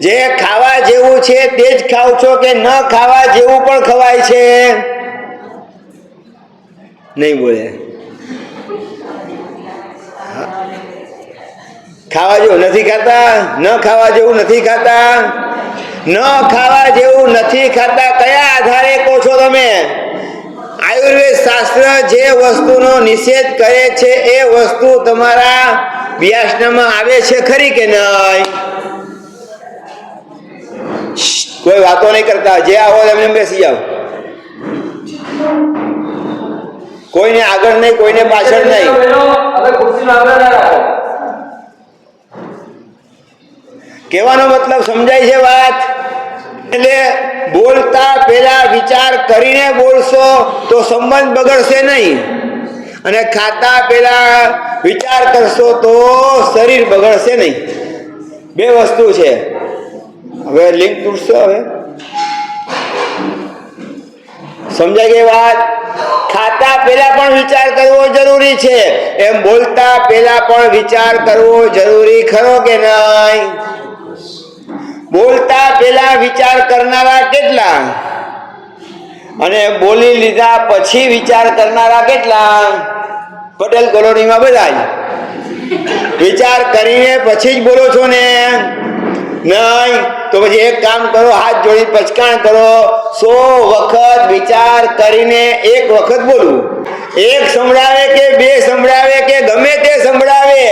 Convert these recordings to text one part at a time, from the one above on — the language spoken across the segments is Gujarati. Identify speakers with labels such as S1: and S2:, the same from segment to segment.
S1: જે ખાવા જેવું છે તે જ ખાવ છો કે ન ખાવા જેવું પણ ખવાય છે? નહીં બોલે. ખાવા જેવું નથી ખાતા, ન ખાવા જેવું નથી ખાતા, ન ખાવા જેવું નથી ખાતા. કયા આધારે કહો છો તમે? આયુર્વેદ શાસ્ત્ર જે વસ્તુનો નિષેધ કરે છે એ વસ્તુ તમારા વ્યાસનામાં આવે છે ખરી કે નહીં? કોઈ વાતો નહીં કરતા. જે આવો એમને બેસી જાઓ. કોઈને આગળ નહીં, કોઈને પાછળ નહીં. કહેવાનો મતલબ સમજાય છે વાત? એટલે બોલતા પહેલા વિચાર કરીને બોલશો તો સંબંધ બગડશે નહીં, અને ખાતા પહેલા વિચાર કરશો તો શરીર બગડશે નહીં. બે વસ્તુ છે. હવે લિંક તૂટશે. હવે સમજાય ગઈ વાત? ખાતા પહેલા પણ વિચાર કરવો જરૂરી છે, એમ બોલતા પહેલા પણ વિચાર કરવો જરૂરી ખરો કે નહીં? બોલતા પહેલા વિચાર કરનારા કેટલા, અને બોલી લીધા પછી વિચાર કરનારા કેટલા? પટેલ કોલોનીમાં બધા જ વિચાર કરીને પછી જ બોલો છો ને? નહીં તો પછી એક કામ કરો, હાથ જોડી પચકાણ કરો. 100 વખત વિચાર કરીને એક વખત બોલવું. એક સંભળાવે કે બે સંભળાવે કે ગમે તે સંભળાવે,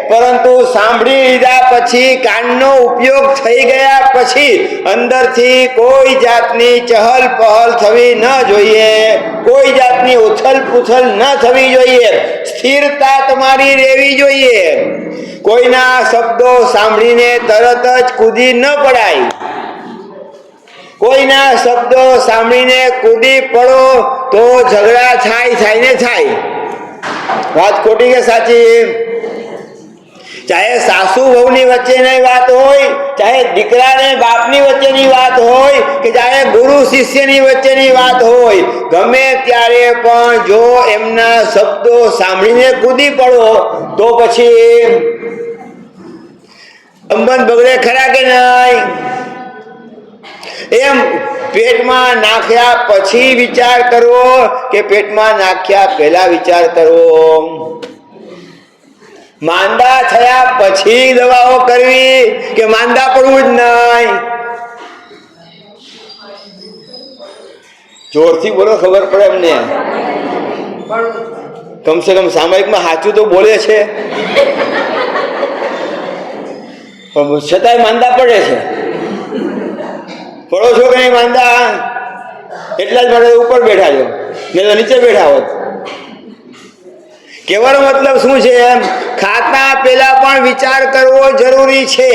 S1: પરંતુ સાંભળી લીધા પછી, કાનનો ઉપયોગ થઈ ગયા પછી અંદરથી કોઈ જાતની ચહલ પહલ થવી ન જોઈએ, કોઈ જાતની ઉથલ પુથલ ન થવી જોઈએ. સ્થિરતા તમારી રહેવી જોઈએ. કોઈના શબ્દો સાંભળીને તરત જ કૂદી ન પડાય. કોઈના શબ્દો સાંભળીને કૂદી પડો તો ઝઘડા થાય ને થાય. વાત ખોટી કે સાચી? ચાહે સાસુ વહુની વચ્ચેની વાત હોય, ચાહે દીકરા ને બાપની વચ્ચેની વાત હોય, કે ચાહે ગુરુ શિષ્યની વચ્ચેની વાત હોય, ગમે ત્યારે પણ જો એમના શબ્દો સાંભળીને કૂદી પડો તો પછી સંબંધ બગડે ખરા કે નહીં? એમ પેટમાં નાખ્યા પછી વિચાર કરવો કે પેટમાં નાખ્યા પહેલા વિચાર કરવો? માંદા થયા પછી દવાઓ કરવી કે માંદા પડવું જ નહીં? જોરથી બોલો, ખબર પડે એમને. કમસે કમ સામયિકમાં સાચું તો બોલે છે, પણ છતાંય માંદા પડે છે. પડો છો કે નહીં માંદા? એટલા જ માટે ઉપર બેઠા છો, નહીં તો નીચે બેઠા હોત. કહેવાનો મતલબ શું છે? ખાતા પહેલા પણ વિચાર કરવો જરૂરી છે,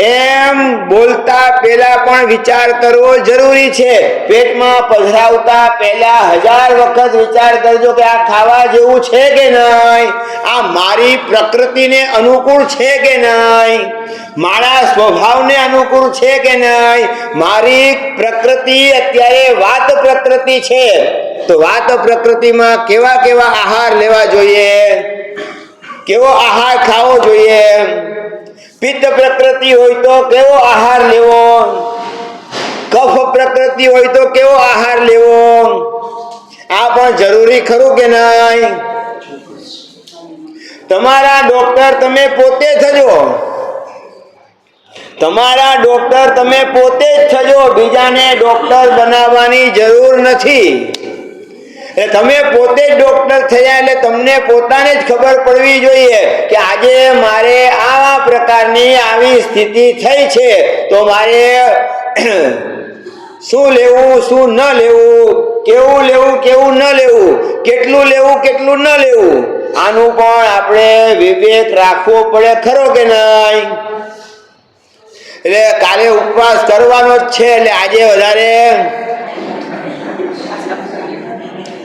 S1: એમ બોલતા પહેલા પણ વિચાર કરવો જરૂરી છે. પેટમાં પધરાવતા પહેલા 1000 વખત વિચાર કરજો કે આ ખાવા જેવું છે કે નહીં, આ મારી પ્રકૃતિને અનુકૂળ છે કે નહીં, મારા સ્વભાવને અનુકૂળ છે કે નહીં. મારી પ્રકૃતિ અત્યારે વાત પ્રકૃતિ છે, તો વાત પ્રકૃતિમાં કેવા કેવા આહાર લેવા જોઈએ, કેવો આહાર ખાવો જોઈએ? પિત્ત પ્રકૃતિ હોય તો કેવો આહાર લેવો, કફ પ્રકૃતિ હોય તો કેવો આહાર લેવો? આ પણ જરૂરી ખરું કે નહીં? તમારા ડોક્ટર તમે પોતે થજો. તમારા ડોક્ટર તમે પોતે જ થજો, બીજાને ડોક્ટર બનાવવાની જરૂર નથી. તમે પોતે જ ડોક્ટર થયા એટલે તમને પોતાને જ ખબર પડવી જોઈએ કે આજે મારે આવા પ્રકારની આવી સ્થિતિ થઈ છે, તો મારે શું લેવું શું ન લેવું, કેવું લેવું કેવું ન લેવું, કેટલું લેવું કેટલું ન લેવું, આનું પણ આપણે વિવેક રાખવો પડે ખરો કે નહીં? એટલે કાલે ઉપવાસ કરવાનો જ છે, એટલે આજે વધારે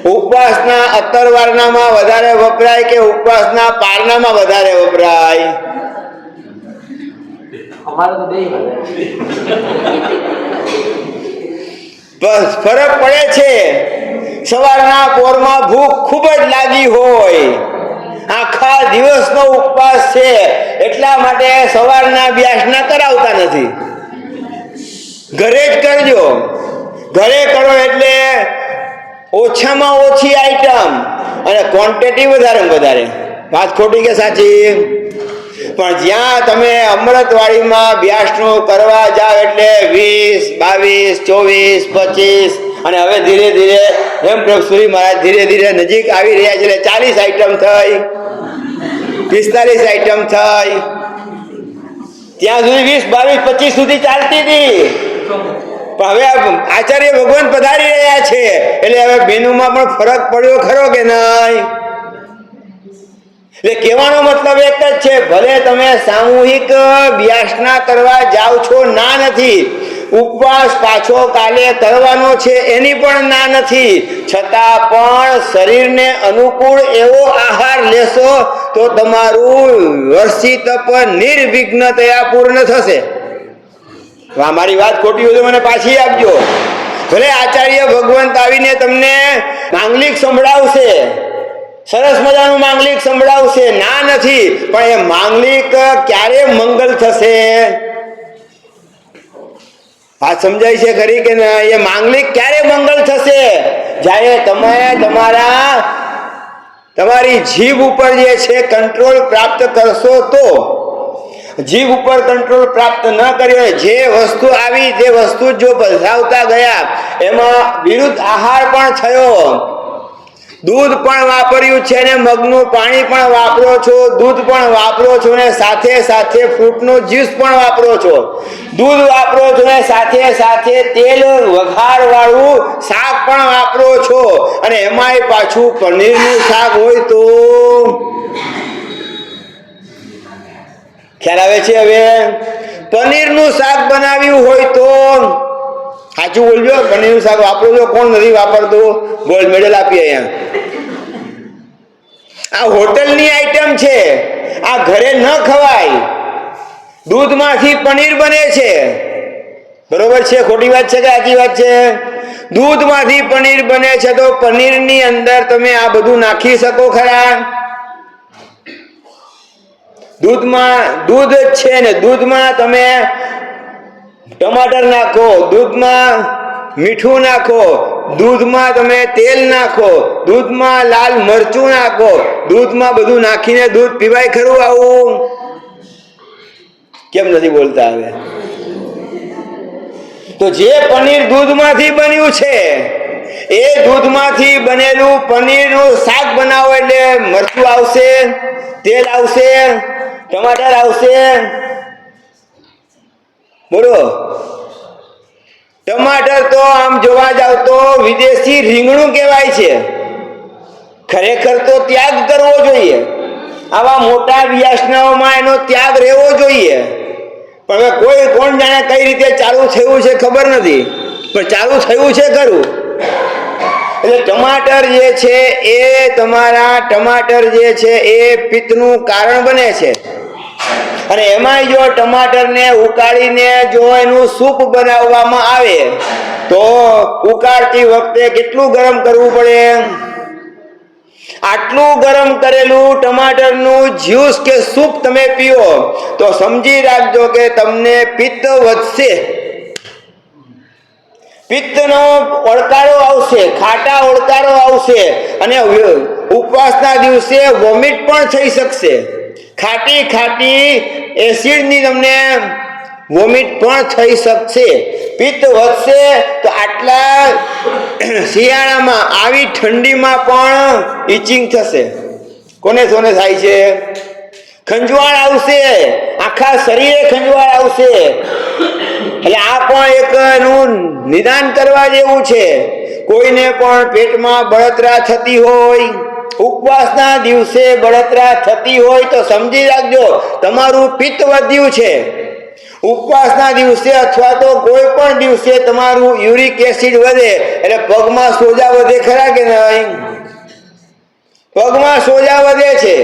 S1: ઉપવાસના અત્તરવારનામાં વધારે વપરાય કે ઉપવાસના પારનામાં વધારે વપરાય? બસ ફરક પડે છે. સવારના પોરમાં ભૂખ ખૂબ જ લાગી હોય, આખા દિવસનો ઉપવાસ છે, એટલા માટે સવારના બ્યાસના કરાવતા નથી. ઘરે જ કરજો. ઘરે કરો એટલે ઓછામાં ઓછી આઈટમ અને ક્વોન્ટિટી વધારે. વાત ખોટી કે સાચી? પણ જ્યાં તમે અમૃતવાડીમાં બ્યાસનું કરવા જાઓ એટલે 20, 22, 24, 25 અને હવે ધીરે ધીરે એમ પ્રભુશ્રી મહારાજ ધીરે ધીરે નજીક આવી રહ્યા છે એટલે 40 આઈટમ થઈ, 45 આઈટમ થઈ. ત્યાં સુધી 20, 22, 25 સુધી ચાલતી હતી. પણ હવે આચાર્ય ભગવાન પધારી રહ્યા છે એટલે હવે મેનુમાં પણ ફરક પડ્યો ખરો કે નહીં? એટલે કહેવાનો મતલબ એક જ છે, ભલે તમે સામૂહિક બ્યાસના કરવા જાઓ છો, ના નથી. ઉપવાસ પાછો કાલે કરવાનો છે એની પણ ના નથી. છતાં પણ શરીરને અનુકૂળ એવો આહાર લેશો તો તમારું વર્ષી તપ નિર્વિઘ્નતયા પૂર્ણ થશે. મારી વાત ખોટી હોય તો મને પાછી આપજો. ભલે આચાર્ય ભગવંત આવીને તમને માંગલિક સંભળાવશે, સરસ મજાનું માંગલિક સંભળાવશે, ના નથી. પણ એ માંગલિક ક્યારે મંગલ થશે? આ સમજાય છે ખરી કે ના? એ માંગલિક ક્યારે મંગલ થશે? જ્યારે તમે તમારી જીભ ઉપર જે છે કંટ્રોલ પ્રાપ્ત કરશો તો. જીભ ઉપર કંટ્રોલ પ્રાપ્ત ન કર્યો, જે વસ્તુ આવી તે વસ્તુ જો પધરાવતા ગયા, એમાં વિરુદ્ધ આહાર પણ થયો. દૂધ પણ વાપર્યું છે ને મગનું પાણી પણ વાપરો છો, દૂધ પણ વાપરો છો ને સાથે સાથે ફ્રૂટનો જ્યુસ પણ વાપરો છો. દૂધ વાપરો છો ને સાથે સાથે તેલ વઘાર વાળું શાક પણ વાપરો છો. અને એમાંય પાછું પનીરનું શાક હોય તો ખ્યાલ આવે છે? હવે પનીરનું શાક બનાવ્યું હોય તો સાચું બોલજો, પનીરનું શાક વાપરો છો. કોણ નથી વાપરતું? ગોલ્ડ મેડલ આપીએ અહીંયા. આ હોટલની આઈટમ છે, આ ઘરે ન ખવાય. દૂધમાંથી પનીર બને છે, બરોબર છે? ખોટી વાત છે કે સાચી વાત છે? દૂધમાંથી પનીર બને છે તો પનીરની અંદર તમે આ બધું નાખી શકો ખરા? દૂધમાં દૂધ જ છે ને દૂધમાં તમે ટમાટર નાખો, દૂધમાં મીઠું નાખો, દૂધમાં તમે તેલ નાખો, દૂધમાં લાલ મરચું નાખો, દૂધમાં બધું નાખીને દૂધ પીવાય ખરું? આવું કેમ નથી બોલતા? હવે તો જે પનીર દૂધમાંથી બન્યું છે એ દૂધમાંથી બનેલું પનીરનું શાક બનાવો એટલે મરચું આવશે, તેલ આવશે, ટમાટર આવશે. બોલો. ટમાટર તો આમ જોવા જાવ તો વિદેશી રીંગણું કહેવાય છે. ખરેખર તો ત્યાગ કરવો જોઈએ. આવા મોટા વ્યાસનાઓમાં એનો ત્યાગ રહેવો જોઈએ. પણ હવે કોણ જાણે કઈ રીતે ચાલુ થયું છે ખબર નથી, પણ ચાલુ થયું છે ખરું. એટલે ટમાટર જે છે એ તમારા ટમાટર જે છે એ પિત્તનું કારણ બને છે. અને એમાં જો ટમાટરને ઉકાળીને જો એનું સૂપ બનાવવામાં આવે તો ઉકાળતી વખતે કેટલું ગરમ કરવું પડે? આટલું ગરમ કરેલું ટમાટરનું જ્યુસ કે સૂપ તમે પીઓ તો સમજી રાખજો કે તમને પિત્ત વધશે, પિત્તનો ઓળકારો આવશે, ખાટા ઓળકારો આવશે. અને ઉપવાસના દિવસે વોમિટ પણ થઈ શકશે. ખાટી એસિડની તમને વોમિટ પણ થઈ શકશે. પિત્ત વધશે. તો આટલા શિયાળામાં આવી ઠંડીમાં પણ ઇચિંગ થશે. કોને થાય છે? ખંજવાળ આવશે, આખા શરીરે ખંજવાળ આવશે. એટલે આ પણ એક એનું નિદાન કરવા જેવું છે. કોઈને પણ પેટમાં બળતરા થતી હોય, ઉપવાસના દિવસે બળતરા થતી હોય તો સમજી રાખજો તમારું પિત્ત વધ્યું છે. ઉપવાસના દિવસે અથવા તો કોઈ પણ દિવસે તમારું યુરિક એસિડ વધે એટલે પગમાં સોજા વધે ખરા કે નહીં? પગમાં સોજા વધે છે.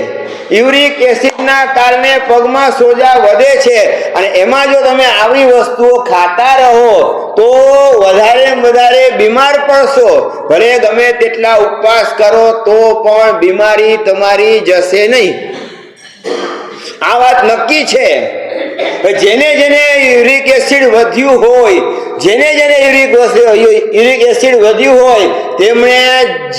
S1: યુરિક એસિડના કારણે પગમાં સોજા વધે છે. અને એમાં જો તમે આવી વસ્તુઓ ખાતા રહો તો વધારે બીમાર પડશો. ભલે ગમે તેટલા ઉપવાસ કરો તો પણ બીમારી તમારી જશે નહીં. આ વાત નક્કી છે. જેને જેને યુરિક એસિડ વધ્યું હોય, જેને જેને યુરિક એસિડ વધ્યું હોય તેમણે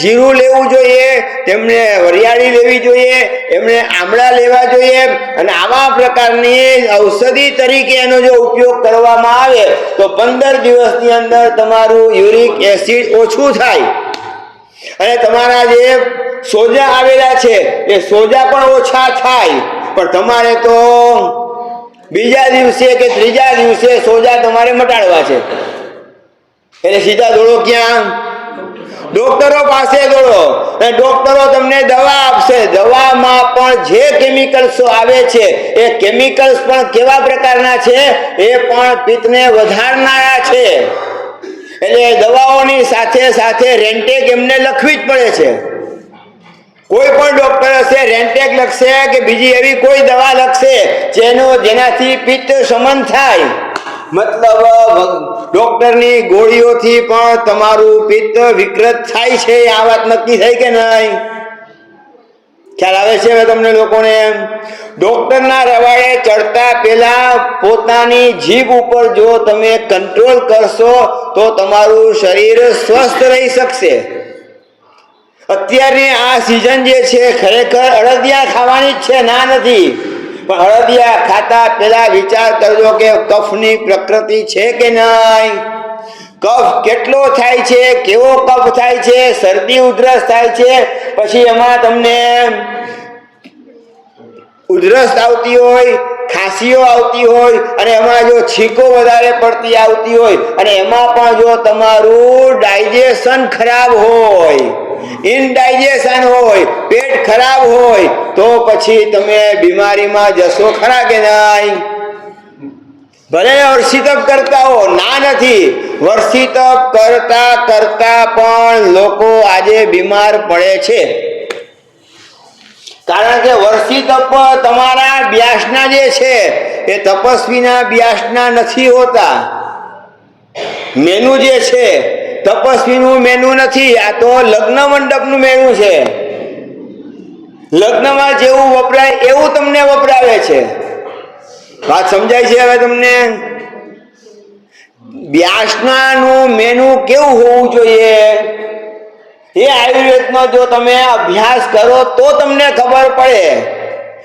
S1: જીરું લેવું જોઈએ, તેમણે વરિયાળી લેવી જોઈએ, એમણે આમળા લેવા જોઈએ. અને આવા પ્રકારની ઔષધિ તરીકે એનો જો ઉપયોગ કરવામાં આવે તો 15 દિવસની અંદર તમારું યુરિક એસિડ ઓછું થાય અને તમારા જે સોજા આવેલા છે એ સોજા પણ ઓછા થાય. પણ તમારે તો બીજા દિવસે કે ત્રીજા દિવસે સોજા તમારે મટાડવા છે, એટલે સીધા દોડો ક્યાં? ડોક્ટરો પાસે દોડો. અને ડોક્ટરો તમને દવા આપશે. દવામાં પણ જે કેમિકલ્સો આવે છે એ કેમિકલ્સ પણ કેવા પ્રકારના છે? એ પણ પિત્તને વધારનારા છે. એટલે દવાઓની સાથે સાથે રેન્ટેક એમને લખવી જ પડે છે. કોઈ પણ ડોક્ટર હશે રેન્ટેક લખશે કે બીજી એવી કોઈ દવા લખશે જેનાથી પિત્ત શમન થાય. મતલબ ડોક્ટરની ગોળીઓથી પણ તમારું પિત્ત વિકૃત થાય છે. આ વાત નક્કી થઈ કે નહીં? ખ્યાલ આવે છે હવે તમને લોકોને? ડોક્ટરના રવાડે ચડતા પહેલા પોતાની જીભ ઉપર જો તમે કંટ્રોલ કરશો તો તમારું શરીર સ્વસ્થ રહી શકશે. અત્યારની આ સિઝન જે છે ખરેખર અળદિયા ખાવાની જ છે, ના નથી. પણ અળદિયા ખાતા પહેલા વિચાર કરજો કે કફની પ્રકૃતિ છે કે નહીં, કફ કેટલો થાય છે, કેવો કફ થાય છે, શરદી ઉધરસ થાય છે, પછી એમાં તમને ઉધરસ આવતી હોય, ખાંસીઓ આવતી હોય અને એમાં જો છીકો વધારે પડતી આવતી હોય અને એમાં પણ જો તમારું ડાયજેશન ખરાબ હોય, ઇનડાયજેશન હોય, પેટ ખરાબ હોય તો પછી તમે બીમારીમાં જશો ખરા કે નહીં? ભલે વર્ષી તપ કરતા હો, ના નથી. વર્ષી તપ કરતા કરતા પણ લોકો આજે બીમાર પડે છે. કારણ કે વર્ષી તપ તમારા બ્યાસના જે છે એ તપસ્વીના બ્યાસના નથી હોતા. મેનુ જે છે તપસ્વીનું મેનુ નથી, આ તો લગ્ન મંડપનું મેનુ છે. લગ્નમાં જેવું વપરાય એવું તમને વપરાવે છે. વાત સમજાય છે હવે તમને? બ્યાસનાનું મેનુ કેવું હોવું જોઈએ એ આયુર્વેદનો જો તમે અભ્યાસ કરો તો તમને ખબર પડે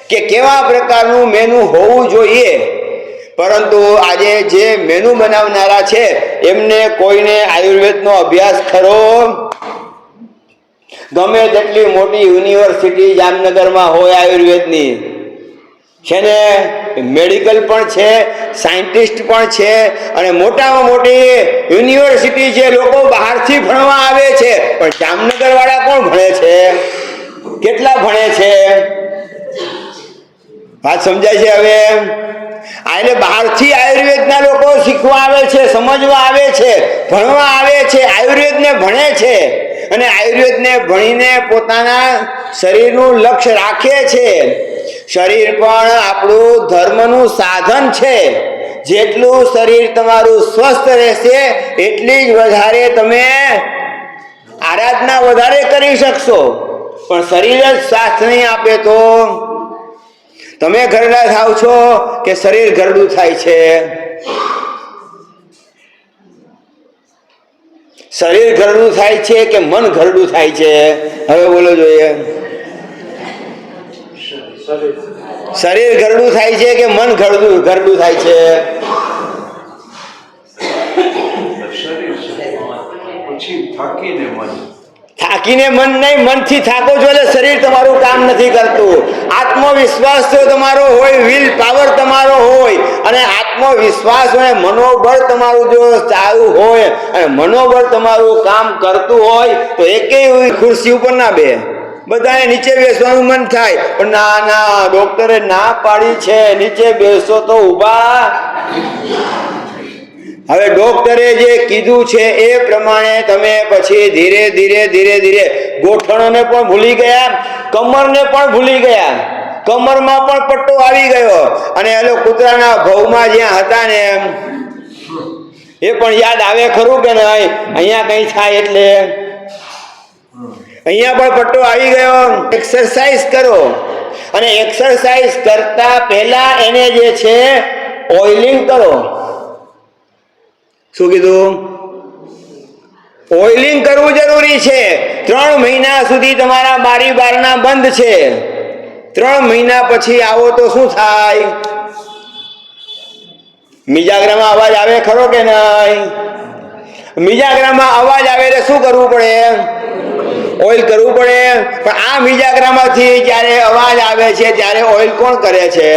S1: કે કેવા પ્રકારનું મેનુ હોવું જોઈએ. પરંતુ આજે જે મેનુ બનાવનારા છે એમને કોઈને આયુર્વેદનો અભ્યાસ ખરો? ગમે તેટલી મોટી યુનિવર્સિટી જામનગરમાં હોય આયુર્વેદની છે ને, મેડિકલ પણ છે, સાયન્ટિસ્ટ પણ છે અને મોટામાં મોટી યુનિવર્સિટી છે, લોકો બહારથી ભણવા આવે છે. પણ જામનગર વાળા કોણ ભણે છે? કેટલા ભણે છે? વાત સમજાય છે હવે? એટલે બહારથી આયુર્વેદના લોકો શીખવા આવે છે, સમજવા આવે છે, ભણવા આવે છે, આયુર્વેદને ભણે છે અને આયુર્વેદને ભણીને પોતાના શરીરનું લક્ષ્ય રાખે છે. શરીર પણ આપણું ધર્મનું સાધન છે. જેટલું શરીર તમારું સ્વસ્થ રહેશે એટલી જ વધારે તમે આરાધના વધારે કરી શકશો. પણ શરીર જ સાથ નહીં આપે તો તમે ઘરડા થાવ છો કે શરીર ઘરડું થાય છે? શરીર ઘરડું થાય છે કે મન ઘરડું થાય છે? હવે બોલો જોઈએ. શરીર ઘરડું થાય છે કે મન ઘરડું થાય છે? થાકીને મન નહીં, મનથી થાકો છો એટલે શરીર તમારું કામ નથી કરતું. આત્મવિશ્વાસ તો તમારો હોય, વિલ પાવર તમારો હોય અને આત્મવિશ્વાસ અને મનોબળ તમારું જો સારું હોય અને મનોબળ તમારું કામ કરતું હોય તો એકેય ખુરશી ઉપર ના બે, બધાને નીચે બેસવાનું મન થાય. પણ ના ના, ડોક્ટરે ના પાડી છે નીચે બેસો તો ઊભા. હવે ડોક્ટરે જે કીધું છે એ પ્રમાણે તમે પછી ધીરે ધીરે ધીરે ધીરે ગોઠણોને પણ ભૂલી ગયા, કમરને પણ ભૂલી ગયા. કમરમાં પણ પટ્ટો આવી ગયો અને એલો કૂતરાના ભવમાં જ્યાં હતા ને એ પણ યાદ આવે ખરું કે નહીં? અહીંયા કઈ થાય એટલે અહીંયા પણ પટ્ટો આવી ગયો. એક્સરસાઇઝ કરો અને એક્સરસાઇઝ કરતા પહેલા એને જે છે ઓઇલિંગ કરો. શું કીધું? ઓઇલિંગ કરવું જરૂરી છે. 3 મહિના સુધી તમારા બારી બારણા બંધ છે. 3 મહિના પછી આવો તો શું થાય? મિજાગરામાં અવાજ આવે ખરો કે નહીં? મિજાગરામાં અવાજ આવે એટલે શું કરવું પડે? ઓઇલ કરવું પડે. પણ આ મિજાગરામાંથી જ્યારે અવાજ આવે છે ત્યારે ઓઇલ કોણ કરે છે?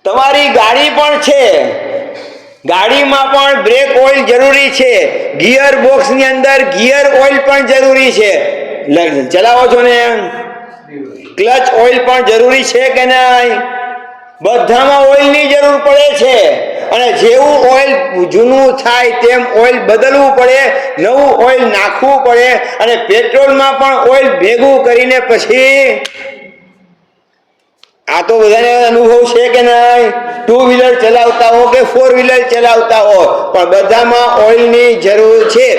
S1: તમારી ગાડી પણ છે, ગાડીમાં પણ બ્રેક ઓઇલ જરૂરી છે, ગિયર બોક્સની અંદર ગિયર ઓઇલ પણ જરૂરી છે. ચલાવો છો ને, ક્લચ ઓઇલ પણ જરૂરી છે કે નહીં? બધામાં ઓઇલની જરૂર પડે છે. અને જેવું ઓઇલ જૂનું થાય તેમ ઓઇલ બદલવું પડે, નવું ઓઇલ નાખવું પડે. અને પેટ્રોલમાં પણ ઓઇલ ભેગું કરીને પછી, આ તો બધાને અનુભવ છે કે નહીં? 2 વ્હીલર ચલાવતા હો કે 4 વ્હીલર ચલાવતા હો, પણ બધામાં ઓઇલની જરૂર છે.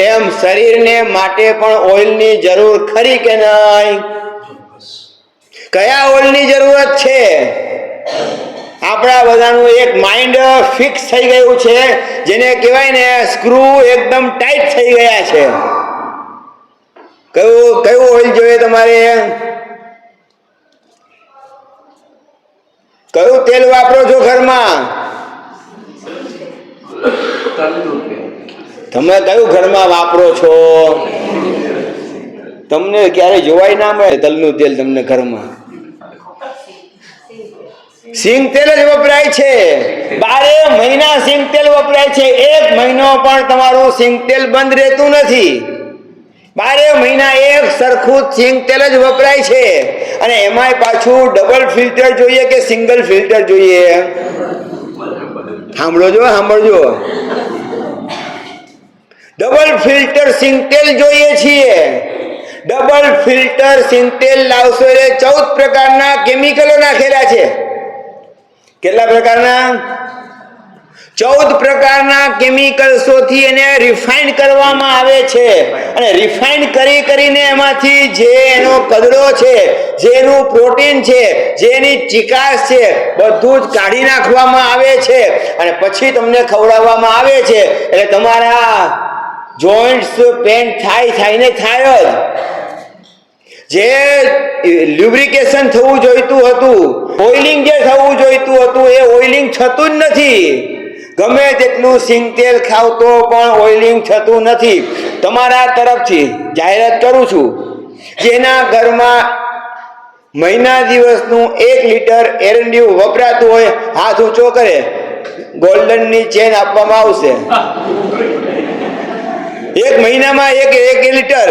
S1: એમ શરીરને માટે પણ ઓઇલની જરૂર ખરી કે નહીં? કયા ઓઇલની જરૂરત છે? આપણા બધાનું એક માઇન્ડ ફિક્સ થઈ ગયું છે, જેને કહેવાય ને સ્ક્રૂ એકદમ ટાઈટ થઈ ગયા છે. કયું ઓઇલ જોઈએ તમારે? કયું તેલ વાપરો છો ઘરમાં? તમે કયું ઘરમાં વાપરો છો? તમને ક્યારે જોવાય ના મળે તલનું તેલ તમને ઘરમાં. સિંગ તેલ જ વપરાય છે. 12 મહિના સિંગ તેલ વપરાય છે. 1 મહિનો પણ તમારું સિંગ તેલ બંધ રહેતું નથી. 12 મહિના એક સરખું સિંગ તેલ જ વપરાય છે. અને એમાંય પાછું ડબલ ફિલ્ટર જોઈએ કે સિંગલ ફિલ્ટર જોઈએ? સાંભળજો. ડબલ ફિલ્ટર સિંગ તેલ જોઈએ છીએ. ડબલ ફિલ્ટર સિંગ તેલ લાવશો એટલે 14 પ્રકારના કેમિકલો નાખેલા છે. કેટલા પ્રકારના? 14 પ્રકારના કેમિકલ્સોથી એને રિફાઇન્ડ કરવામાં આવે છે. અને રિફાઇન્ડ કરીને એમાંથી જે એનો કદડો છે, જે એનું પ્રોટીન છે, જે એની ચિકાસ છે, બધું જ કાઢી નાખવામાં આવે છે. અને પછી તમને ખવડાવવામાં આવે છે. એટલે તમારા જોઈન્ટ્સ પેન થાય જ. જે લ્યુબ્રિકેશન થવું જોઈતું હતું, ઓઇલિંગ જે થવું જોઈતું હતું, એ ઓઇલિંગ થતું જ નથી. ગમે તેટલું સિંગ તેલ ખાવ તો પણ ઓઇલિંગ થતું નથી. તમારા તરફથી જાહેરાત કરું છું, જેના ઘરમાં મહિના દિવસનું 1 લીટર એરંડિયું વપરાતું હોય, હાથ ઊંચો કરે. ગોલ્ડનની ચેન આપવામાં આવશે. 1 મહિનામાં 1 લીટર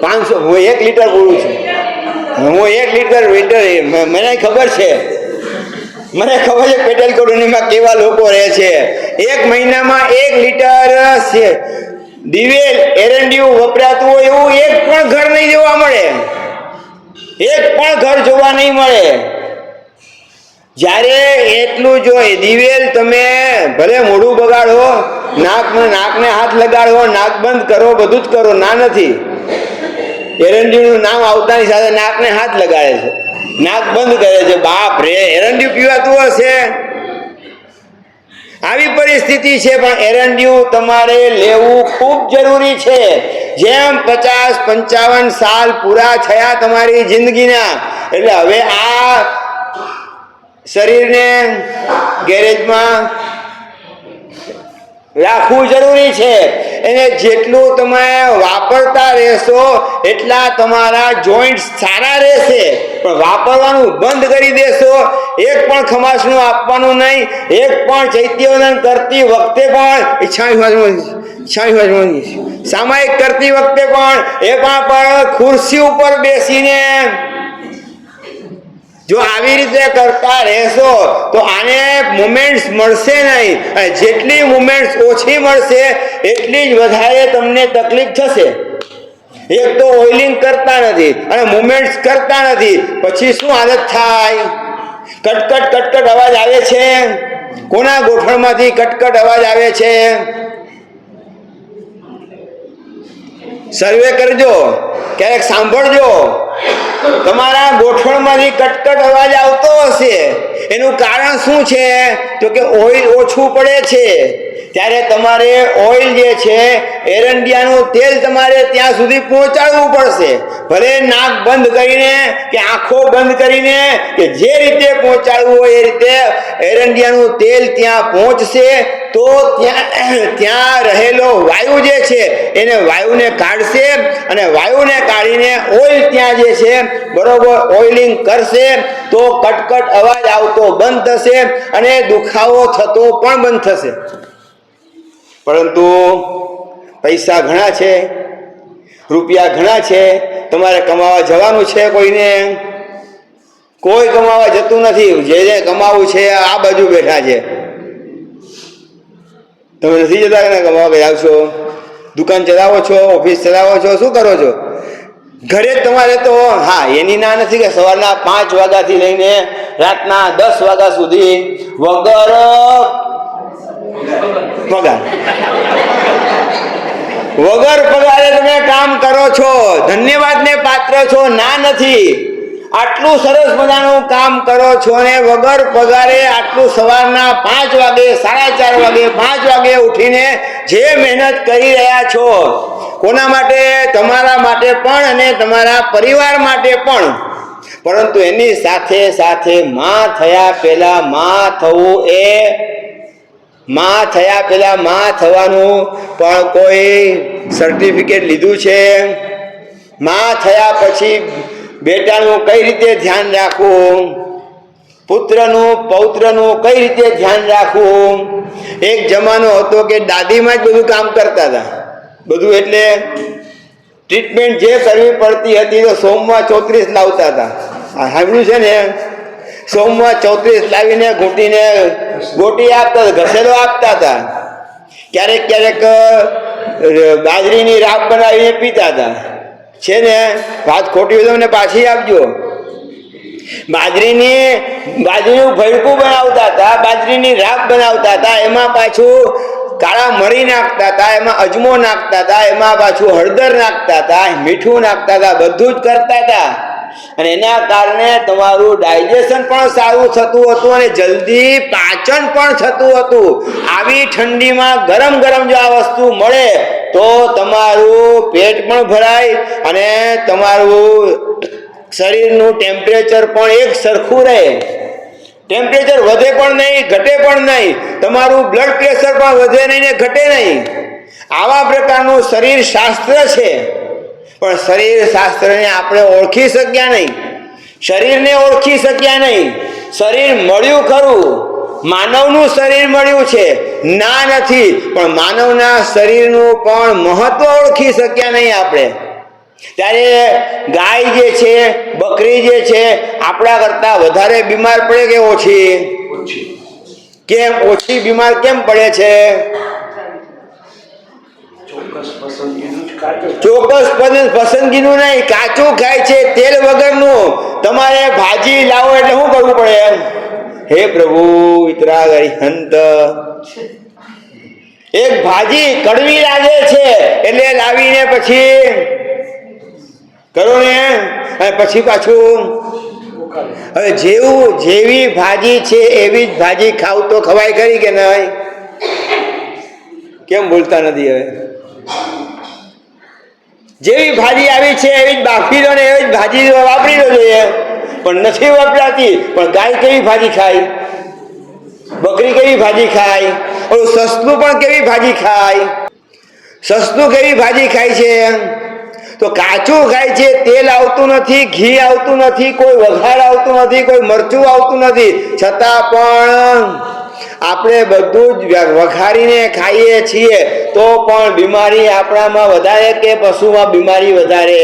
S1: 500. હું 1 લીટર બોલું છું. હું 1 લીટર મને ખબર છે પેટેલ કોલોનીમાં કેવા લોકો રહે છે. 1 મહિનામાં 1 લીટર દિવેલ એરંડિયું વપરાતું હોય એવું એક પણ ઘર નહીં જોવા મળે. એક પણ ઘર જોવા નહીં મળે. જ્યારે એટલું જોઈએ દિવેલ, તમે ભલે મોઢું બગાડો, નાકને હાથ લગાડો, નાક બંધ કરો, બધું જ કરો, ના નથી. એરંડિયું નામ આવતાની સાથે નાકને હાથ લગાડે છે, નાક બંધ કરે છે. બાપ રે, એરંડિયું પીવાતું હશે? આવી પરિસ્થિતિ છે. પણ એરંડિયું તમારે લેવું ખૂબ જરૂરી છે. જેમ 50-55 સાલ પૂરા થયા તમારી જિંદગીના, એટલે હવે આ શરીરને ગેરેજમાં રાખવું જરૂરી છે. એને જેટલું તમે વાપરતા રહેશો એટલા તમારા જોઈન્ટ સારા રહેશે. પણ વાપરવાનું બંધ કરી દેશો, એક પણ ખમાસનું આપવાનું નહીં, એક પણ ચૈત્યવંદન કરતી વખતે પણ સામાયિક કરતી વખતે પણ પણ ખુરશી ઉપર બેસીને જો આવી રીતે કરતા રહેશો તો આને મુમેન્ટ્સ મળશે નહીં. જેટલી મુમેન્ટ્સ ઓછી મળશે એટલી જ વધારે તમને તકલીફ થશે. એક તો ઓઇલિંગ કરતા નથી અને મુમેન્ટ્સ કરતા નથી, પછી શું હાલત થાય? કટકટ અવાજ આવે છે. કોના ગોઠણમાંથી કટકટ અવાજ આવે છે? સર્વે કરજો, ક્યારેક સાંભળજો. તમારા ગોઠણમાંથી કટકટ અવાજ આવતો હશે. એનું કારણ શું છે? તો કે ઓઇલ ઓછું પડે છે. ત્યારે તમારે ઓઇલ જે છે, એરંડિયાનું તેલ તમારે ત્યાં સુધી પહોંચાડવું પડશે. ભલે નાક બંધ કરીને કે આંખો બંધ કરીને કે જે રીતે પહોંચાડવું હોય એ રીતે એરંડિયાનું તેલ ત્યાં પહોંચશે. તો ત્યાં રહેલો વાયુ જે છે એને વાયુને કાઢશે, અને વાયુને કાઢીને ઓઇલ ત્યાં જે છે બરોબર ઓઇલિંગ કરશે. તો કટકટ અવાજ આવતો બંધ થશે અને દુખાવો થતો પણ બંધ થશે. પરંતુ પૈસા ઘણા છે, રૂપિયા ઘણા છે, તમારે કમાવા જવાનું છે. કોઈ કમાવા જતું નથી. જે કમાવું છે આ બાજુ બેઠા છે. તમે નથી જતા ને કમાવા ગયા છો? દુકાન ચલાવો છો, ઓફિસ ચલાવો છો, શું કરો છો? ઘરે તમારે તો હા એની ના નથી કે સવારના 5 વાગ્યાથી લઈને રાતના 10 વાગ્યા સુધી વગર પગારે તમે કામ કરો છો, ધન્યવાદને પાત્ર છો. ના નથી. આટલું સરસ મજાનું કામ કરો છો ને વગર પગારે આટલું સવારના 5 વાગે, 4:30 વાગે, 5 વાગે ઉઠીને જે મહેનત કરી રહ્યા છો, કોના માટે? તમારા માટે પણ અને તમારા પરિવાર માટે પણ. પરંતુ એની સાથે સાથે માં થયા પહેલા માં થવું એ માં થયા પહેલા માં થવાનું પણ કોઈ સર્ટિફિકેટ લીધું છે? માં થયા પછી બેટાનું કઈ રીતે ધ્યાન રાખવું, પુત્રનું પૌત્રનું કઈ રીતે ધ્યાન રાખવું? એક જમાનો હતો કે દાદીમાં જ બધું કામ કરતા હતા. બધું એટલે ટ્રીટમેન્ટ જે કરવી પડતી હતી તો સોમમાં 34 લાવતા હતા. સાંભળ્યું છે ને? સોમમાં 34 લાવીને ઘૂંટીને ગોટી આપતા, ઘસેલો આપતા હતા. ક્યારેક ક્યારેક બાજરીની રાબ બનાવીને પીતા હતા. છે ને? વાત ખોટી હોય તો મને પાછી આપજો. બાજરીનું ભડકું બનાવતા હતા, બાજરીની રાબ બનાવતા હતા. એમાં પાછું કાળા મરી નાખતા હતા, એમાં અજમો નાખતા હતા, એમાં પાછું હળદર નાખતા હતા, મીઠું નાખતા હતા. બધું જ કરતા હતા. અને એના કારણે તમારું ડાયજેશન પણ સારું થતું હતું અને જલ્દી પાચન પણ થતું હતું. આવી ઠંડીમાં ગરમ ગરમ જો આ વસ્તુ મળે તો તમારું પેટ પણ ભરાય અને તમારું શરીરનું ટેમ્પરેચર પણ એક સરખું રહે. ટેમ્પરેચર વધે પણ નહીં, ઘટે પણ નહીં. તમારું બ્લડ પ્રેશર પણ વધે નહીં ને ઘટે નહીં. આવા પ્રકારનું શરીર શાસ્ત્ર છે. પણ શરીર શાસ્ત્રને આપણે ઓળખી શક્યા નહીં, શરીરને ઓળખી શક્યા નહીં. શરીર મળ્યું ખરું, માનવનું શરીર મળ્યું છે, ના નથી, પણ માનવના શરીરનું પણ મહત્વ ઓળખી શક્યા નહીં આપણે. ત્યારે ગાય જે છે, બકરી જે છે, આપણા કરતા વધારે બીમાર પડે કે ઓછી? કેમ ઓછી બીમાર કેમ પડે છે? ચોક્કસ પસંદગીનું નહીં, કાચું ખાય છે, તેલ વગરનું. તમારે ભાજી લાવો એટલે શું કરવું પડે? હે પ્રભુ ઇતરા હંત, એક ભાજી કડવી લાગે છે એટલે લાવીને પછી કરો ને, અને પછી પાછું હવે જેવી ભાજી છે એવી જ ભાજી ખાવ તો ખવાય ખરી કે નહીં? કેમ બોલતા નથી? હવે જેવી ભાજી આવી છે એવી જ બાફી લો ને એવી જ ભાજી વાપરી લો જોઈએ. પણ નથી વાપરાતી. પણ ગાય કેવી ભાજી ખાય, બકરી કેવી ભાજી ખાય, ઓલું સસલું પણ કેવી ભાજી ખાય. સસલું કેવી ભાજી ખાય છે? તો કાચું ખાય છે, તેલ આવતું નથી, ઘી આવતું નથી, કોઈ વઘાર આવતું નથી, કોઈ મરચું આવતું નથી. છતાં પણ આપણે બધું જ વઘારીને ખાઈએ છીએ તો પણ બીમારી આપણામાં વધારે કે પશુમાં બીમારી વધારે?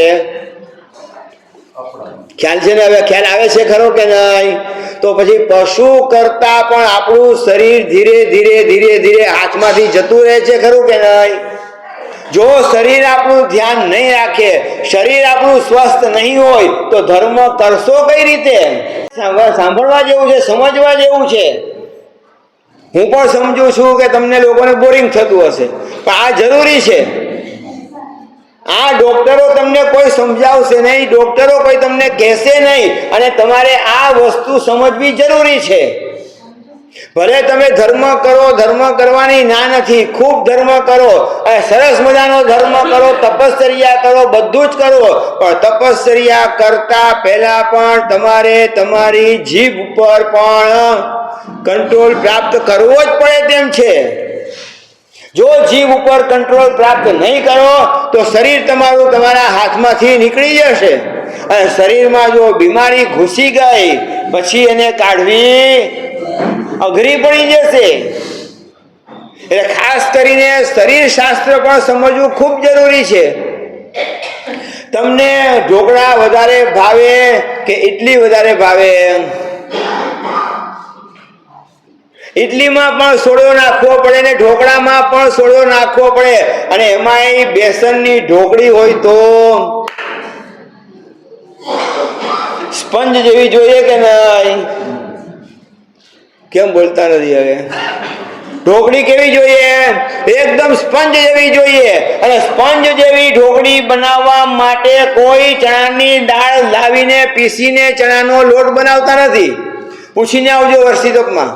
S1: ખ્યાલ છે ને? હવે ખ્યાલ આવે છે ખરો કે નહીં? તો પછી પશુ કરતા પણ આપણું શરીર ધીરે ધીરે ધીરે ધીરે હાથમાંથી જતું રહે છે ખરું કે નહીં? જો શરીર આપણું ધ્યાન નહીં રાખે, શરીર આપણું સ્વસ્થ નહીં હોય તો ધર્મ કરશો કઈ રીતે? સાંભળવા જેવું છે, સમજવા જેવું છે. હું પણ સમજુ છું કે તમને લોકોને બોરિંગ થતું હશે, પણ આ જરૂરી છે. આ ડોક્ટરો તમને કોઈ સમજાવશે નહીં, ડોક્ટરો કોઈ તમને કહેશે નહીં, અને તમારે આ વસ્તુ સમજવી જરૂરી છે. ભલે તમે ધર્મ કરો, ધર્મ કરવાની ના નથી, ખૂબ ધર્મ કરો અને સરસ મજાનો ધર્મ કરો, તપશ્ચર્યા કરો, બધું જ કરો, પણ તપશ્ચર્યા કરતા પહેલા પણ તમારે તમારી જીભ ઉપર પણ કંટ્રોલ પ્રાપ્ત કરવો જ પડે તેમ છે. જો જીભ ઉપર કંટ્રોલ પ્રાપ્ત નહીં કરો તો શરીર તમારું તમારા હાથમાંથી નીકળી જશે, અને શરીરમાં જો બીમારી ઘૂસી ગઈ પછી એને કાઢવી અઘરી પડી જશે. એટલે ખાસ કરીને શરીર શાસ્ત્ર પણ સમજવું ખૂબ જરૂરી છે. તમને ઢોકળા વધારે ભાવે કે ઇડલી વધારે ભાવે? ઇડલીમાં પણ સોડો નાખવો પડે ને ઢોકળામાં પણ સોડો નાખવો પડે, અને એમાંય બેસનની ઢોકળી હોય તો સ્પંજ જેવી જોઈએ કે નહીં? કેમ બોલતા નથી? હવે ઢોકળી કેવી જોઈએ? એકદમ સ્પંજ જેવી જોઈએ. અને સ્પંજ જેવી ઢોકળી બનાવવા માટે કોઈ ચણાની દાળ લાવીને પીસીને ચણાનો લોટ બનાવતા નથી. પૂછીને આવજો વર્ષી તપમાં.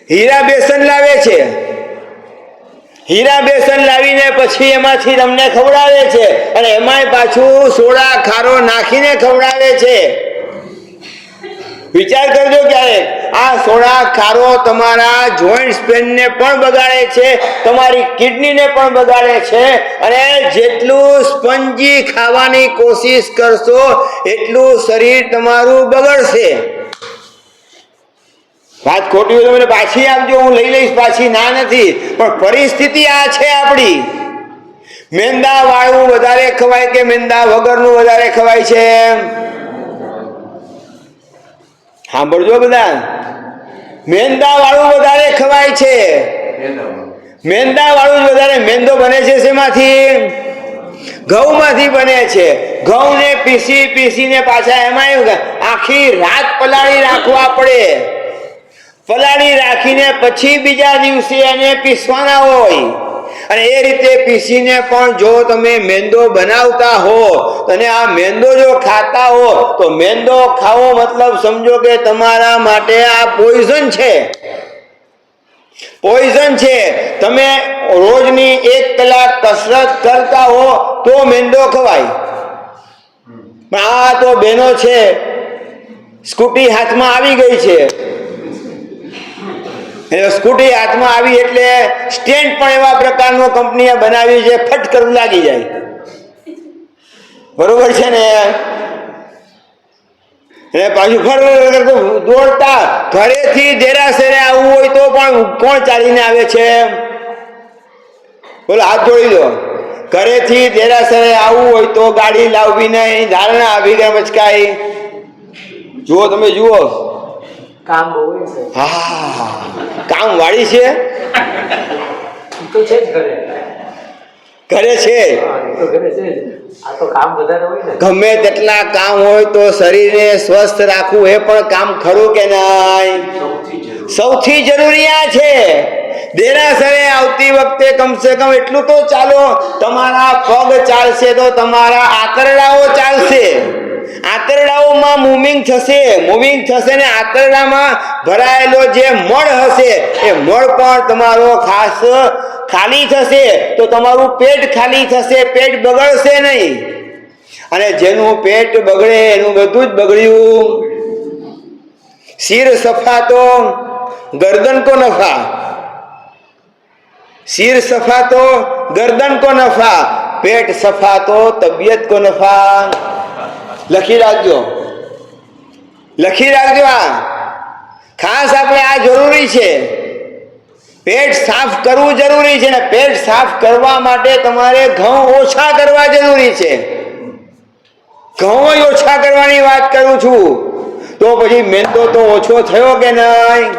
S1: હીરા બેસન લાવે છે, હીરા બેસન લાવીને પછી એમાંથી તમને ખવડાવે છે, અને એમાંય પાછું સોડા ખારો નાખીને ખવડાવે છે. વિચાર કરજો ક્યારેક, આ સોડા ખારો તમારા જોઈન્ટ પેનને પણ બગાડે છે, તમારી કિડનીને પણ બગાડે છે, અને જેટલું સ્પંજી ખાવાની કોશિશ કરશો એટલું શરીર તમારું બગડશે. વાત ખોટી હોય તો મને પાછી આપજો, હું લઈ લઈશ પાછી, ના નથી, પણ પરિસ્થિતિ આ છે આપણી. મેંદા વાળું વધારે ખવાય કે મેંદા વગરનું વધારે ખવાય છે? સાંભળજો બધા, મેંદા વાળું વધારે ખવાય છે. મેંદા વાળું જ વધારે. મેંદો બને છે શેમાંથી? ઘઉંમાંથી બને છે. ઘઉંને પીસીને પાછા એમાં આખી રાત પલાળી રાખવા પડે. પલાળી રાખીને પછી બીજા દિવસે એને પીસવાના હોય, અને એ રીતે પીસીને પણ જો તમે મેંદો બનાવતા હો અને આ મેંદો જો ખાતા હો તો મેંદો ખાવો મતલબ સમજો કે તમારા માટે આ પોઈઝન છે. પોઈઝન છે. તમે રોજની 1 કલાક કસરત કરતા હો તો મેંદો ખવાય. પણ આ તો બહેનો છે, સ્કૂટી હાથમાં આવી ગઈ છે, સ્કૂટી હાથમાં આવી એટલે સ્ટેન્ડ પણ એવા પ્રકારનો કંપનીએ બનાવી છે, ફટ કરવું લાગી જાય. બરોબર છે ને? એટલે પાછું દોડતા ઘરેથી દેરાસરે આવવું હોય તો પણ કોણ ચાલીને આવે છે? બોલો, હાથ જોડી દો. ઘરેથી દેરાસરે આવવું હોય તો ગાડી લાવવી નહીં, ધારણા આવી ગયા મચકાઈ. જુઓ, તમે જુઓ,
S2: કામ બહુ છે.
S1: હા, કામ વાળી છે
S2: તો છે જ ઘરે.
S1: ઘરે છે,
S2: તો ઘરે છે જ. આ તો કામ વધારે હોય ને.
S1: ગમે તેટલા કામ હોય તો શરીરને સ્વસ્થ રાખવું એ પણ કામ ખરું કે નહીં? સૌથી જરૂરી આ છે. દેરાસરે આવતી વખતે કમસે કમ એટલું તો ચાલો, તમારા પગ ચાલશે તો તમારા આંતરડાઓ ચાલશે. આંતરડાઓમાં મૂવિંગ થશે ને આંતરડામાં ભરાયેલો જે મળ હશે એ મળ પણ તમારો ખાસ ખાલી થશે, તો તમારું પેટ ખાલી થશે, પેટ બગડશે નહીં. અને જેનું પેટ બગડે એનું બધું જ બગડ્યું. સિર સફા તો ગરદન કો નફા, सिर सफा तो गर्दन को नफा, पेट सफा तो तबियत को नफा. લખી રાખજો, લખી રાખજો. આ ખાસ આપણે આ જરૂરી છે. પેટ સાફ કરવું જરૂરી છે, ને પેટ સાફ કરવા માટે તમારે ઘઉં ઓછા કરવા જરૂરી છે. ઘઉં ઓછા કરવાની વાત કરું છું, તો પછી મેંદો તો ઓછો થયો કે નહીં?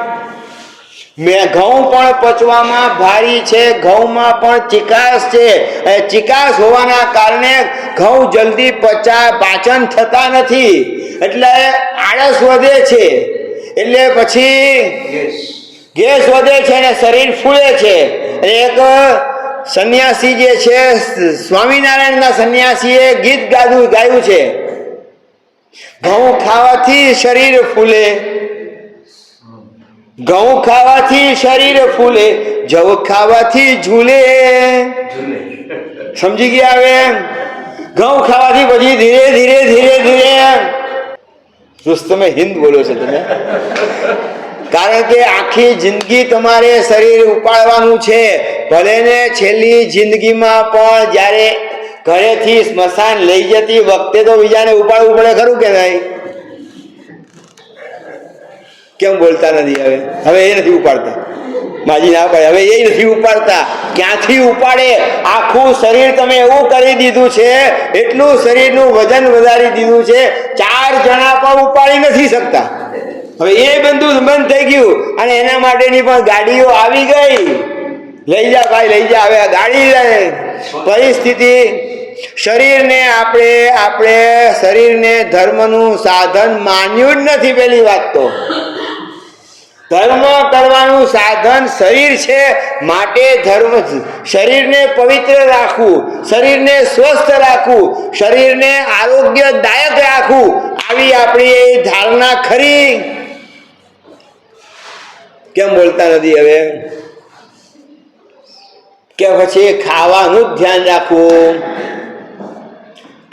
S1: ઘઉં પણ પચવામાં ભારી છે, ઘઉંમાં પણ ચિકાસ છે. ચિકાસ હોવાના કારણે ઘઉં જલ્દી પાચન થતા નથી, એટલે આળસ વધે છે, એટલે પછી ગેસ વધે છે અને શરીર ફૂલે છે. એક સંન્યાસી જે છે સ્વામિનારાયણના સંન્યાસીએ ગીત ગાયું છે, ઘઉં ખાવાથી શરીર ફૂલે, ઘઉં ખાવાથી શરીર ફૂલે, જવ ખાવાથી ઝૂલે. સમજી ગયા? હવે ઘઉં ખાવાથી પછી ધીરે ધીરે ધીરે ધીરે તમે હિન્દ બોલો છો તમે, કારણ કે આખી જિંદગી તમારે શરીર ઉપાડવાનું છે. ભલે ને છેલ્લી જિંદગીમાં પણ જ્યારે ઘરેથી સ્મશાન લઈ જતી વખતે તો બીજાને ઉપાડવું પડે ખરું કે નહીં? કેમ બોલતા નથી? હવે એ નથી ઉપાડતા, માજી ના પાડે, હવે એ નથી ઉપાડતા. ક્યાંથી ઉપાડે? આખું શરીર તમે એવું કરી દીધું છે, એટલું શરીરનું વજન વધારી દીધું છે, 4 જણા પણ ઉપાડી નથી શકતા. હવે એ બધું બંધ થઈ ગયું અને એના માટેની પણ ગાડીઓ આવી ગઈ. લઈ જા ભાઈ, લઈ જા. હવે ગાડી પરિસ્થિતિ. શરીરને આપણે શરીરને ધર્મનું સાધન માન્યું જ નથી. પહેલી વાત તો ધર્મ કરવાનું સાધન શરીર છે, માટે ધર્મ શરીરને પવિત્ર રાખવું, શરીરને સ્વસ્થ રાખવું, શરીરને આરોગ્યદાયક રાખવું, આવી આપણી ધારણા ખરી. કેમ બોલતા નથી? હવે કે પછી ખાવાનું જ ધ્યાન રાખવું,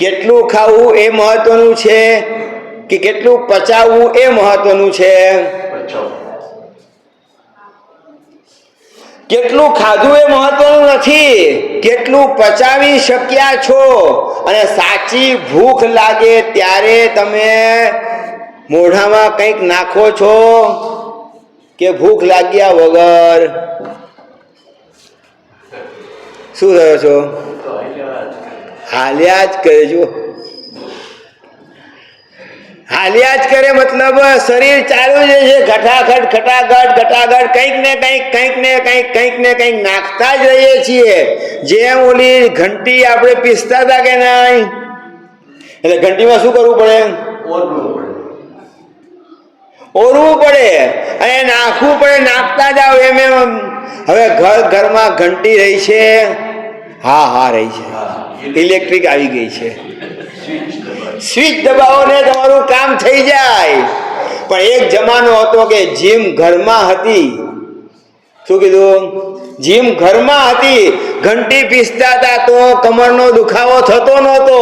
S1: કેટલું ખાવું એ મહત્વનું છે કે કેટલું પચાવવું એ મહત્વનું છે? કેટલું ખાધું એ મહત્વનું નથી, કેટલું પચાવી શક્યા છો. અને સાચી ભૂખ લાગે ત્યારે તમે મોઢામાં કંઈક નાખો છો કે ભૂખ લાગ્યા વગર શું થયો છો? હાલ્યા જ કરે. જો હાલ્યા જ કરે મતલબ શરીર ચાલુ જ છે, ઘટાઘટ ઘટાઘટ ઘટાઘટ, કંઈક ને કંઈક નાખતા જ રહીએ છીએ. જેમ ઓલી ઘંટી આપણે પીસતા હતા કે નહીં, એટલે ઘંટીમાં શું કરવું પડે? ઓરવું પડે અને નાખવું પડે. નાખતા જાઓ એમ એમ. હવે ઘરમાં ઘંટી રહી છે? હા રહી છે. ઇલેક્ટ્રિક આવી ગઈ છે, સ્વિચ દબાવો ને તમારું કામ થઈ જાય. પણ એક જમાનો હતો કે જીમ ઘરમાં હતી. શું કીધું? જીમ ઘરમાં હતી. ઘંટી પીસતા હતા તો કમરનો દુખાવો થતો નહોતો,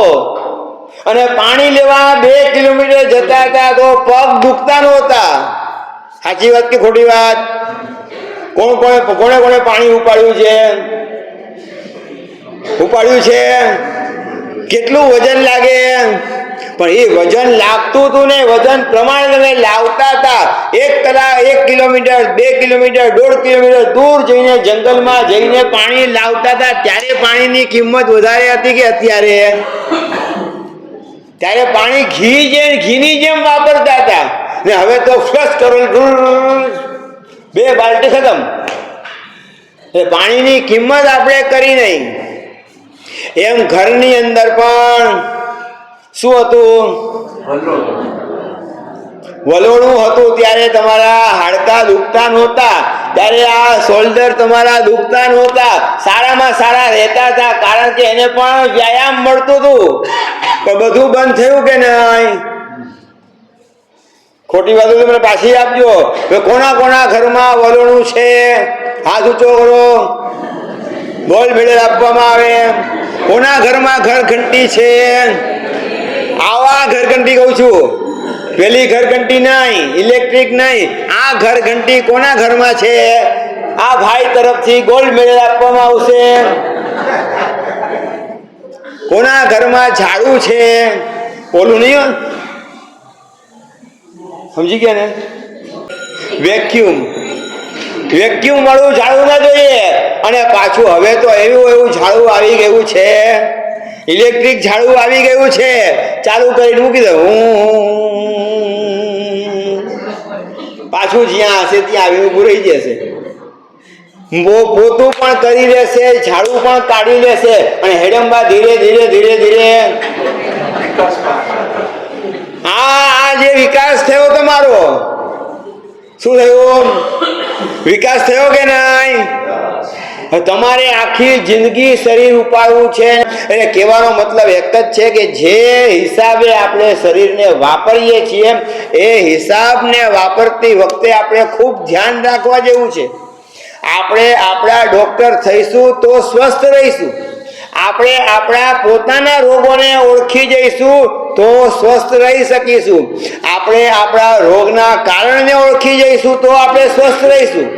S1: અને પાણી લેવા 2 કિલોમીટર જતા હતા તો પગ દુખતા નહોતા. સાચી વાત કે ખોટી વાત? કોણે પાણી ઉપાડ્યું છે? કેટલું વજન લાગે? પણ એ વજન લાગતું હતું ને, વજન પ્રમાણે તમે લાવતા હતા. 1 કલાક 1 કિલોમીટર 2 કિલોમીટર 1.5 કિલોમીટર દૂર જઈને જંગલમાં જઈને પાણી લાવતા હતા. ત્યારે પાણીની કિંમત વધારે હતી કે અત્યારે? ત્યારે પાણી ઘીની જેમ વાપરતા હતા. ને હવે તો ફ્લશ કરો, 2 બાલટી ખતમ. પાણીની કિંમત આપણે કરી નહીં. એમ ઘરની અંદર પણ શું હતું? વલોણું હતું. ત્યારે તમારા હાડકા દુખતા નહોતા, ત્યારે આ શોલ્ડર તમારા દુખતા નહોતા, સારામાં સારા રહેતા હતા, કારણ કે એને પણ વ્યાયામ મળતું હતું. પણ બધું બંધ થયું કે નહીં? ખોટી વાતો તમે પાછી આપજો. કોના ઘરમાં વલોણું છે? હાથ ઊંચો કરો, ગોલ્ડ મેડલ આપવામાં આવે. કોના ઘરમાં ઘંટી છે? આવા ઘંટી કહું છું, પેલી ઘંટી નહીં, ઇલેક્ટ્રિક નહીં. આ ઘંટી કોના ઘરમાં છે? આ ભાઈ તરફથી ગોલ્ડ મેડલ આપવામાં આવશે. કોના ઘરમાં ઝાડુ છે? ઓલું નહીં, સમજી ગયા ને? વેક્યુમ વાળું ઝાડુ ના જોઈએ. અને પાછું હવે તો એવું ઝાડુ આવી ગયું છે, ઇલેક્ટ્રિક ઝાડુ આવી ગયું છે. ચાલુ કરીને મૂકી દે, પાછું જ્યાં હશે ત્યાં આવી ઊભું રહી જશે. પોતું પણ કરી લેશે, ઝાડુ પણ કાઢી લેશે, અને હેડમ્બા ધીરે ધીરે ધીરે ધીરે. આ જે વિકાસ થયો તમારો, શું થયું? વિકાસ થયો કે નહીં? તમારે આખી જિંદગી શરીર ઉપાડવું છે. એટલે કહેવાનો મતલબ એક જ છે કે જે હિસાબે આપણે શરીરને વાપરીએ છીએ એ હિસાબને વાપરતી વખતે આપણે ખૂબ ધ્યાન રાખવા જેવું છે. આપણે આપણા ડોક્ટર થઈશું તો સ્વસ્થ રહીશું. આપણે આપણા પોતાના રોગોને ઓળખી જઈશું તો સ્વસ્થ રહી શકીશું. આપણે આપણા રોગના કારણને ઓળખી જઈશું તો આપણે સ્વસ્થ રહીશું.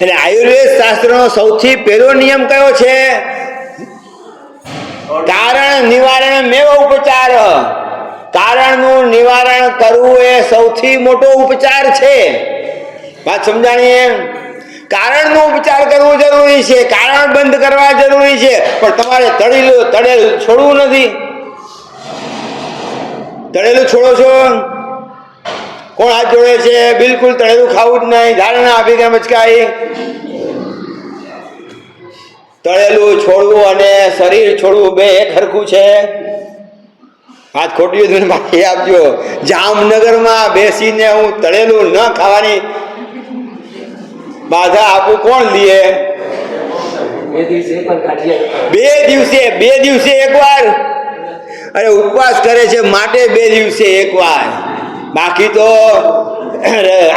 S1: એટલે આયુર્વેદ શાસ્ત્રનો સૌથી પહેલો નિયમ કયો છે? કારણ નિવારણ મેવ ઉપચાર. કારણનું નિવારણ કરવું એ સૌથી મોટો ઉપચાર છે. વાત સમજાણી? કારણનો ઉપચાર કરવો જરૂરી છે, કારણ બંધ કરવા જરૂરી છે, પણ તમારે તળેલું છોડવું નથી. તળેલું છોડો છો? કોણ હાથ જોડે છે? બિલકુલ તળેલું ખાવું જ નહીં. ધારણા આપી કે મચકાઈ. તળેલું છોડવું અને શરીર છોડવું બે એક હરખું છે? હાથ ખોટ્યું બાકી આપજો. જામનગરમાં બેસીને હું તળેલું ન ખાવાની બાધા આપું, કોણ લે? બે દિવસે એકવાર. અરે ઉપવાસ કરે છે માટે 2 દિવસે એકવાર. બાકી તો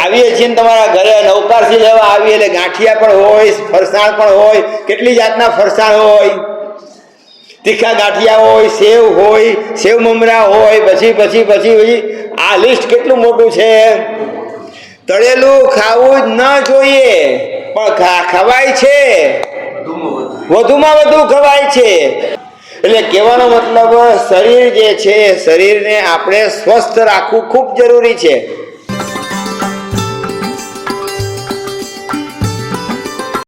S1: આવીએ છીએ ને તમારા ઘરે નવકારથી લેવા આવીએ એટલે ગાંઠિયા પણ હોય, ફરસાણ પણ હોય, કેટલી જાતના ફરસાણ હોય, તીખા ગાંઠિયા હોય, સેવ હોય, સેવ મમરા હોય, પછી આ લિસ્ટ કેટલું મોટું છે. તળેલું ખાવું જ ન જોઈએ, પણ ખવાય છે, વધુમાં વધુ ખવાય છે. એટલે કહેવાનો મતલબ શરીર જે છે, શરીરને આપણે સ્વસ્થ રાખવું ખૂબ જરૂરી છે.